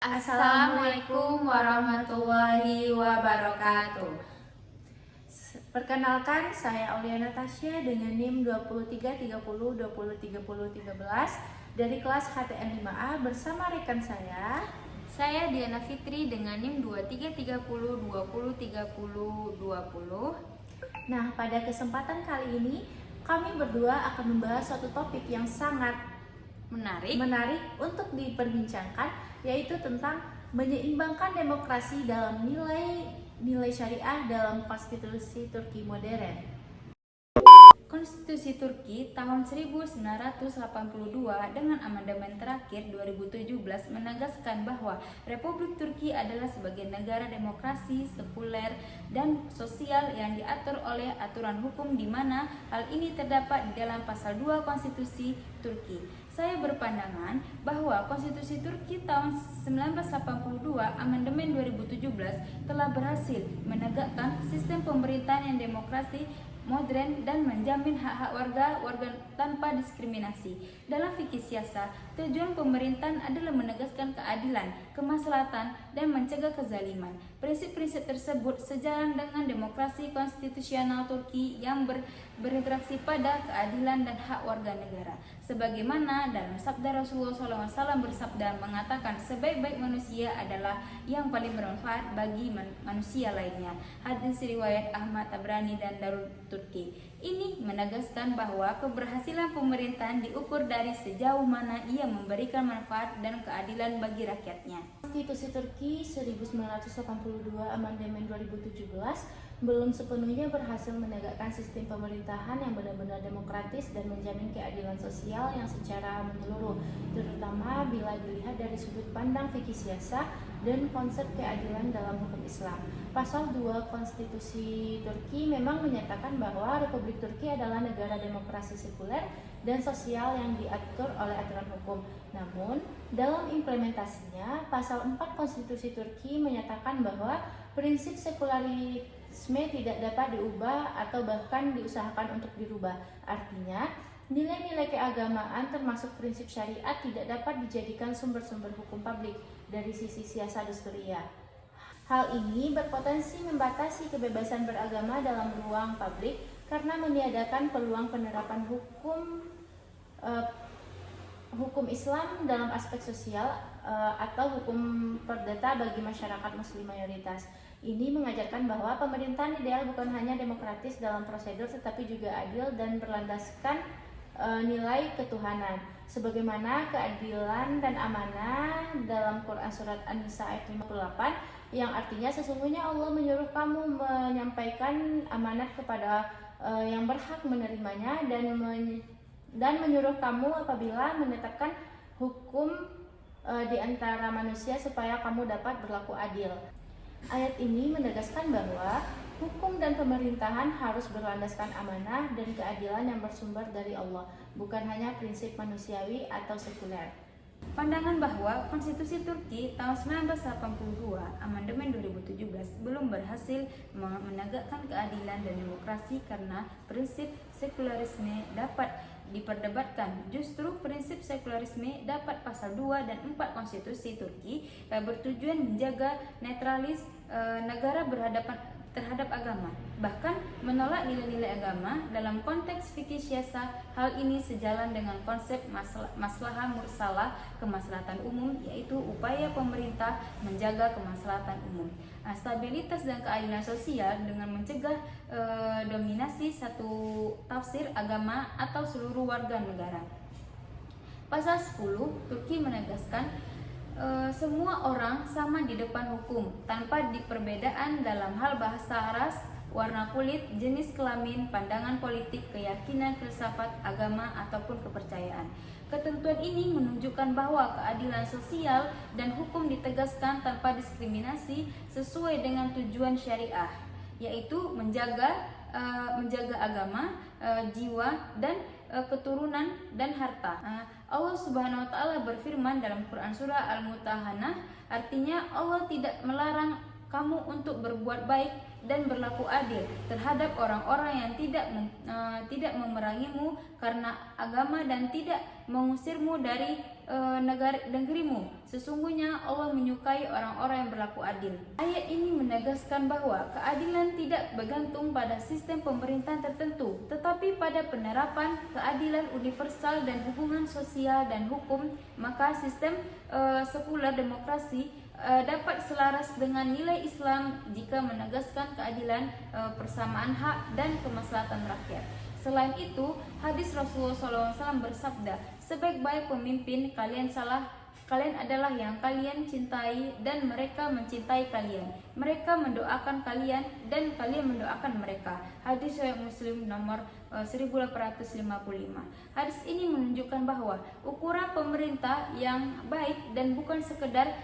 Assalamualaikum warahmatullahi wabarakatuh. Perkenalkan, saya Aulia Natasha dengan NIM 2330203013 dari kelas HTN 5A bersama rekan Saya Diana Fitri dengan NIM 2330203020. Nah, pada kesempatan kali ini kami berdua akan membahas suatu topik yang sangat menarik untuk diperbincangkan, yaitu tentang menyeimbangkan demokrasi dalam nilai syariah dalam konstitusi Turki modern. Konstitusi Turki tahun 1982 dengan amandemen terakhir 2017 menegaskan bahwa Republik Turki adalah sebagai negara demokrasi, sekuler, dan sosial yang diatur oleh aturan hukum, di mana hal ini terdapat di dalam pasal 2 Konstitusi Turki. Saya berpandangan bahwa Konstitusi Turki tahun 1982 amandemen 2017 telah berhasil menegakkan sistem pemerintahan yang demokrasi, modern, dan menjamin hak-hak warga tanpa diskriminasi. Dalam fikih siasa, tujuan pemerintahan adalah menegaskan keadilan, kemaslahatan, dan mencegah kezaliman. Prinsip-prinsip tersebut sejalan dengan demokrasi konstitusional Turki yang berinteraksi pada keadilan dan hak warga negara. Sebagaimana dalam sabda Rasulullah SAW bersabda mengatakan, sebaik-baik manusia adalah yang paling bermanfaat bagi manusia lainnya. Hadis riwayat Ahmad Tabrani dan Darul Turki. Ini menegaskan bahwa keberhasilan pemerintahan diukur dari sejauh mana ia memberikan manfaat dan keadilan bagi rakyatnya. Konstitusi Turki 1982 amandemen 2017 belum sepenuhnya berhasil menegakkan sistem pemerintahan yang benar-benar demokratis dan menjamin keadilan sosial yang secara menyeluruh, terutama bila dilihat dari sudut pandang fikih siasa dan konsep keadilan dalam hukum Islam. Pasal 2 Konstitusi Turki memang menyatakan bahwa Republik Turki adalah negara demokrasi sekuler dan sosial yang diatur oleh aturan hukum. Namun, dalam implementasinya, pasal 4 Konstitusi Turki menyatakan bahwa prinsip sekularisme tidak dapat diubah atau bahkan diusahakan untuk dirubah. Artinya, nilai-nilai keagamaan termasuk prinsip syariat tidak dapat dijadikan sumber-sumber hukum publik dari sisi siasa dusturia. Hal ini berpotensi membatasi kebebasan beragama dalam ruang publik karena meniadakan peluang penerapan hukum Islam dalam aspek sosial atau hukum perdata bagi masyarakat muslim mayoritas. Ini mengajarkan bahwa pemerintahan ideal bukan hanya demokratis dalam prosedur tetapi juga adil dan berlandaskan nilai ketuhanan, sebagaimana keadilan dan amanah dalam Quran surat An-Nisa ayat 58, yang artinya sesungguhnya Allah menyuruh kamu menyampaikan amanat kepada yang berhak menerimanya dan menyuruh kamu apabila menetapkan hukum di antara manusia supaya kamu dapat berlaku adil. Ayat ini menegaskan bahwa hukum dan pemerintahan harus berlandaskan amanah dan keadilan yang bersumber dari Allah, bukan hanya prinsip manusiawi atau sekuler. Pandangan bahwa Konstitusi Turki tahun 1982 amandemen 2017 belum berhasil menegakkan keadilan dan demokrasi karena prinsip sekularisme dapat diperdebatkan. Justru prinsip sekularisme dapat pasal 2 dan 4 Konstitusi Turki bertujuan menjaga netralis negara terhadap agama, bahkan menolak nilai-nilai agama. Dalam konteks fikih siasa, hal ini sejalan dengan konsep maslahah mursalah, kemaslahatan umum, yaitu upaya pemerintah menjaga kemaslahatan umum, stabilitas dan keadilan sosial dengan mencegah dominasi satu tafsir agama atau seluruh warga negara. Pasal 10 Turki menegaskan semua orang sama di depan hukum tanpa diperbedaan dalam hal bahasa, ras, warna kulit, jenis kelamin, pandangan politik, keyakinan, filsafat, agama, ataupun kepercayaan. Ketentuan ini menunjukkan bahwa keadilan sosial dan hukum ditegaskan tanpa diskriminasi sesuai dengan tujuan syariah, yaitu menjaga agama, jiwa, dan keturunan dan harta. Allah Subhanahu wa taala berfirman dalam Quran surah Al-Mutahanah, artinya Allah tidak melarang kamu untuk berbuat baik dan berlaku adil terhadap orang-orang yang tidak memerangimu karena agama dan tidak mengusirmu dari negerimu. Sesungguhnya Allah menyukai orang-orang yang berlaku adil. Ayat ini menegaskan bahwa keadilan tidak bergantung pada sistem pemerintahan tertentu, tetapi pada penerapan keadilan universal dan hubungan sosial dan hukum. Maka sistem sekuler demokrasi dapat selaras dengan nilai Islam jika menegaskan keadilan, persamaan hak, dan kemaslahatan rakyat. Selain itu, hadis Rasulullah SAW bersabda, sebaik-baik pemimpin kalian adalah yang kalian cintai dan mereka mencintai kalian. Mereka mendoakan kalian dan kalian mendoakan mereka. Hadis Sahih Muslim nomor 1855. Hadis ini menunjukkan bahwa ukuran pemerintah yang baik dan bukan sekedar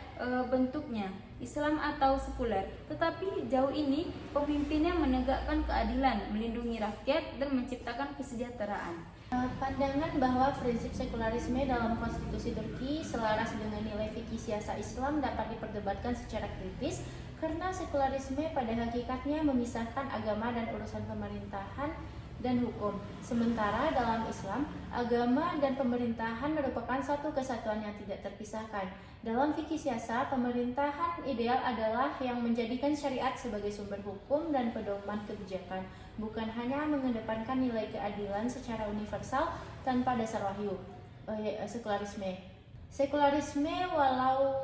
bentuknya Islam atau sekuler, tetapi jauh ini pemimpinnya menegakkan keadilan, melindungi rakyat, dan menciptakan kesejahteraan. Pandangan bahwa prinsip sekularisme dalam konstitusi Turki selaras dengan nilai fikih siasa Islam dapat diperdebatkan secara kritis karena sekularisme pada hakikatnya memisahkan agama dan urusan pemerintahan dan hukum. Sementara dalam Islam, agama dan pemerintahan merupakan satu kesatuan yang tidak terpisahkan. Dalam fikih siasa, pemerintahan ideal adalah yang menjadikan syariat sebagai sumber hukum dan pedoman kebijakan, bukan hanya mengedepankan nilai keadilan secara universal tanpa dasar wahyu. Sekularisme walau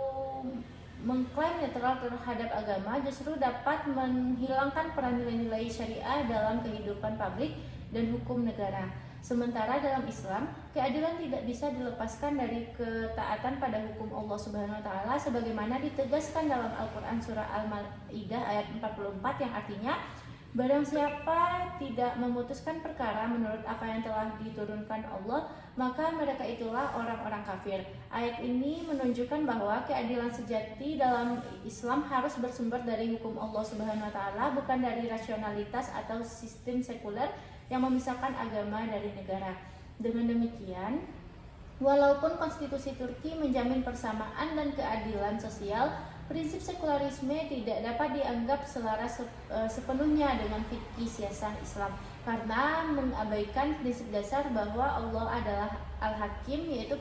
mengklaim netral terhadap agama justru dapat menghilangkan peran nilai-nilai syariah dalam kehidupan publik dan hukum negara. Sementara dalam Islam, keadilan tidak bisa dilepaskan dari ketaatan pada hukum Allah Subhanahu wa taala sebagaimana ditegaskan dalam Al-Qur'an surah Al-Maidah ayat 44 yang artinya barang siapa tidak memutuskan perkara menurut apa yang telah diturunkan Allah, maka mereka itulah orang-orang kafir. Ayat ini menunjukkan bahwa keadilan sejati dalam Islam harus bersumber dari hukum Allah Subhanahu wa taala, bukan dari rasionalitas atau sistem sekuler yang memisahkan agama dari negara. Dengan demikian, walaupun konstitusi Turki menjamin persamaan dan keadilan sosial, prinsip sekularisme tidak dapat dianggap selaras sepenuhnya dengan fikih siasah Islam karena mengabaikan prinsip dasar bahwa Allah adalah Al-Hakim, yaitu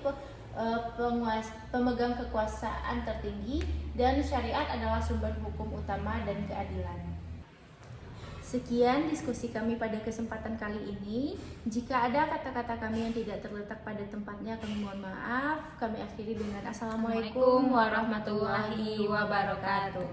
pemegang kekuasaan tertinggi, dan syariat adalah sumber hukum utama dan keadilan. Sekian diskusi kami pada kesempatan kali ini. Jika ada kata-kata kami yang tidak terletak pada tempatnya, kami mohon maaf. Kami akhiri dengan Assalamualaikum warahmatullahi wabarakatuh.